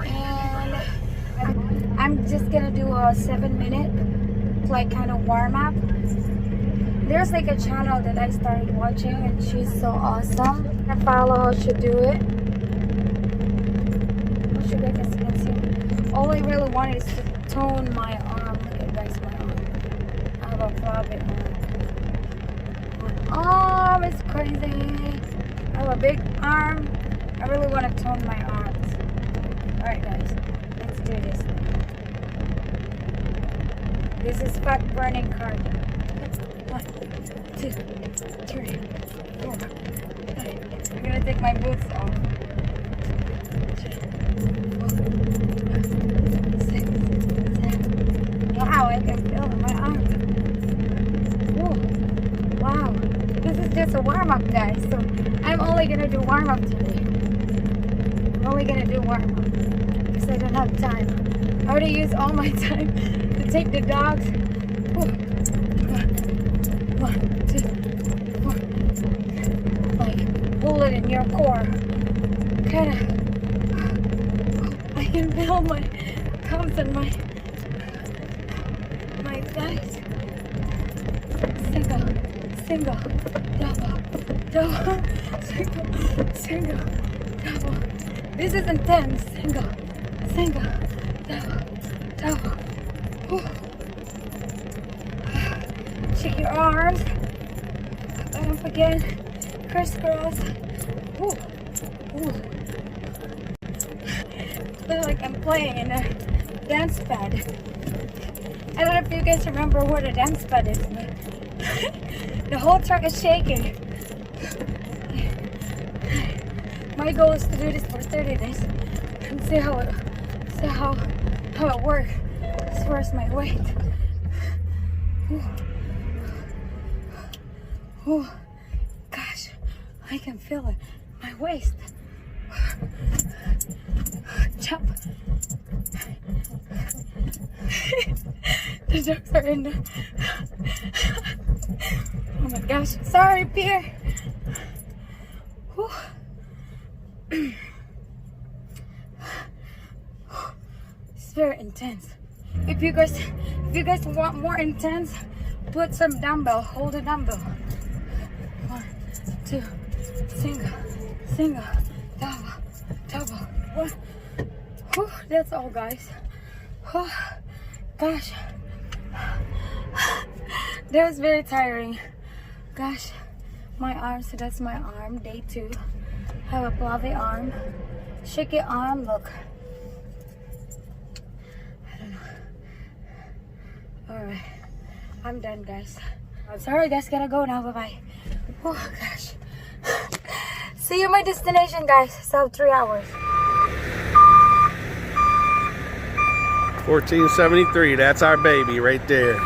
And I'm just gonna do a 7-minute like kind of warm up. There's like a channel that I started watching and she's so awesome. I follow how she do it. How should I guess you can see? All I really want is to tone my arm. Look at guys, my arm. I have a flabby arm. My arm is crazy. I have a big arm. I really want to tone my arms. Alright guys, let's do this. This is fat burning cardio. 1, 2, 3, 4, 5. I'm gonna take my boots off. 3, 4, 5, 6, 7. Wow, I can feel my arms. Whoa. Wow. This is just a warm up, guys. So I'm only gonna do warm up today. I'm only gonna do warm up because I don't have time. I already used all my time to take the dogs. Whoa. 1, 2, 4. Like, hold it in your core. Kind of. I can feel my thumbs and my thighs. Single, double, single, double. This is intense. Single, double. Whew. Shake your arms. Up again. Crisscross. Ooh. Feel like I'm playing in a dance pad. I don't know if you guys remember what a dance pad is, but the whole truck is shaking. My goal is to do this for 30 days and see how it works as far as my weight. Ooh. Gosh, I can feel it. My waist. Jump. The dogs are in there. Oh my gosh. Sorry, Pierre. Whew. It's very intense. If you guys want more intense, put some dumbbell. Hold a dumbbell. 1, 2, single, double. 1. Whew, that's all, guys. Whew, gosh, that was very tiring. Gosh, my arm. So that's my arm. Day 2. Have a fluffy arm. Shaky arm. Look. I don't know. All right, I'm done, guys. I'm sorry, guys. Gotta go now. Bye bye. Oh gosh. See you at my destination, guys. So 3 hours. 1473, that's our baby right there.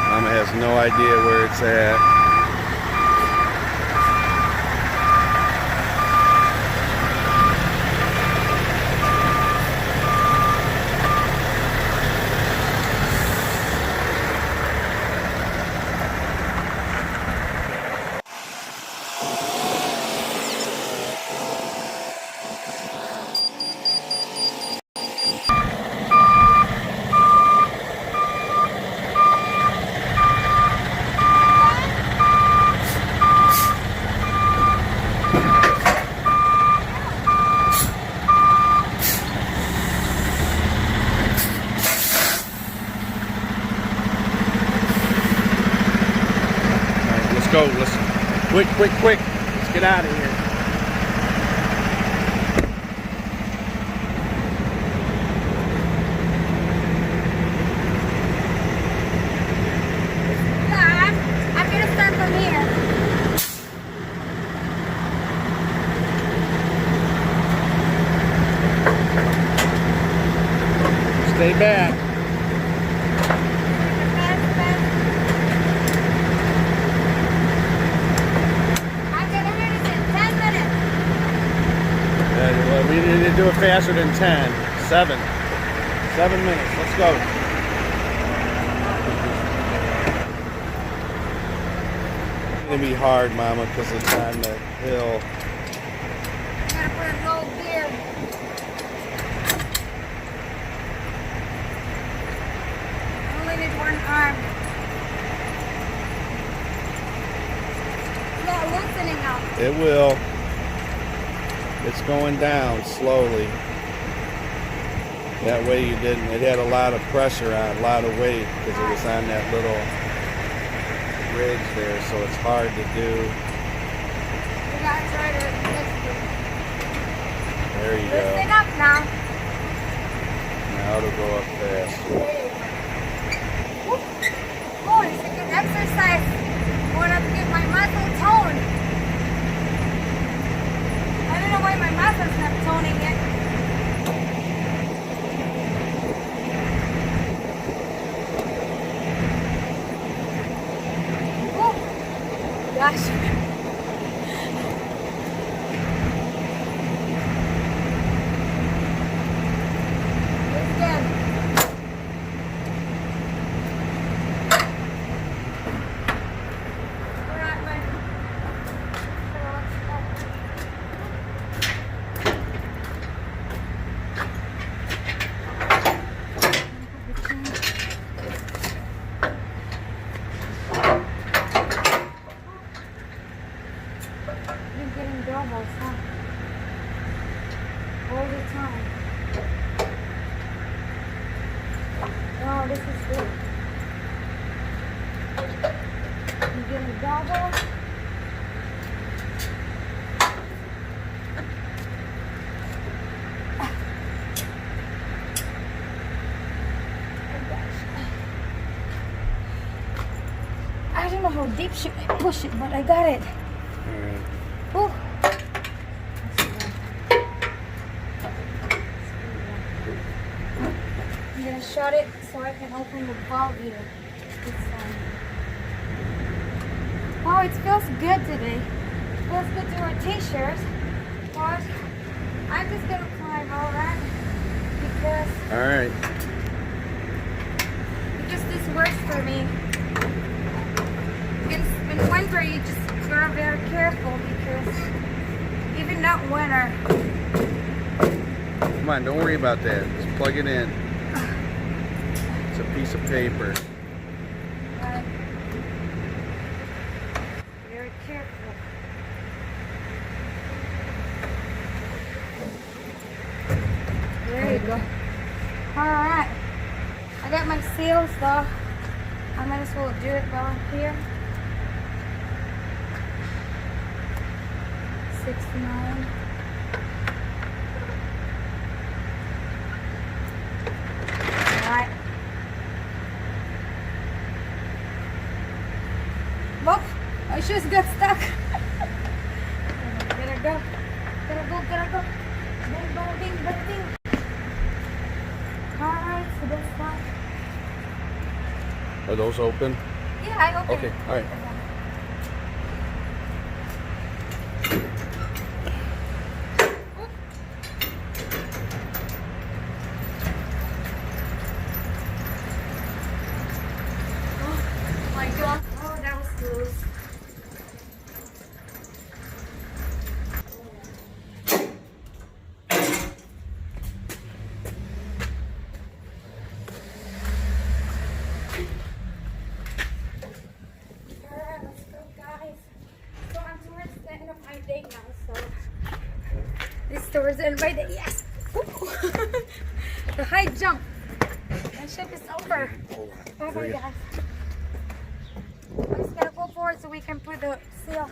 Mama has no idea where it's at. Let's go. Let's quick. Let's get out of here. I'm gonna start from here. Stay back. We need to do it faster than 10. 7 minutes. Let's go. gonna be hard, Mama, because it's on the hill. I'm gonna put a low gear. I only need one arm. It's not loosening up. It will. It's going down slowly. That way you didn't. It had a lot of pressure on, a lot of weight, because it was on that little ridge there, so it's hard to do. We gotta try to lift it. There you Lift go. it up now. Now it'll go up fast. Oh, it's a good exercise. I want to get my muscle toned. I don't know why my muscle's not toning yet. Oh, gosh. All the time. Oh, this is good. I'm getting double. I don't know how deep should I push it, but I got it. Oh. I'm gonna shut it so I can open the valve here. Wow, it feels good today. It feels good to wear t-shirts, but I'm just gonna climb, alright? Because this works for me. In winter, you just gotta be very careful because even not winter. Come on, don't worry about that. Just plug it in. It's a piece of paper. Very careful. There you go. Alright. I got my seals though. I might as well do it down here. 69. Alright. Look, my shoes got stuck. Gotta go. Gotta go. Bing, bang, bing, bang, bing. Alright, so that's fine. Are those open? Yeah, I opened Okay, it. alright. Oh my god. Oh, that was close. Alright, let's go, guys. So I'm towards the end of my day now, so this is towards the end of my day. Yes! Woo. The high jump. My shift is over. Oh my god. I'm just gonna go forward so we can put the seal.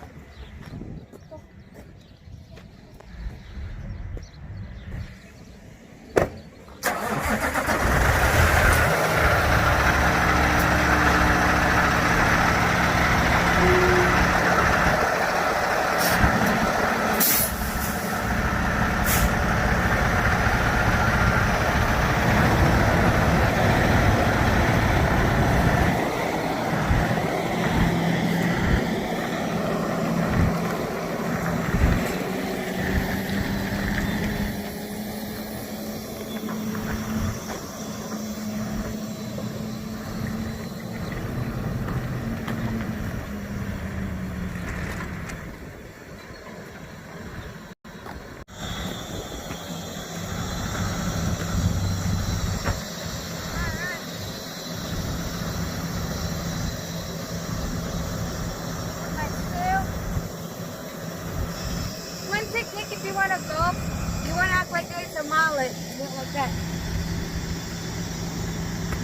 the mallet. It went like that.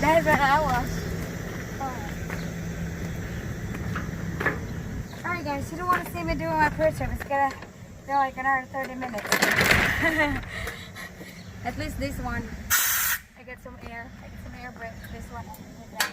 That's what I was. Alright guys, you don't want to see me doing my push-up. It's gonna go like another 30 minutes. At least this one, I get some air. I get some air breath. This one, like that.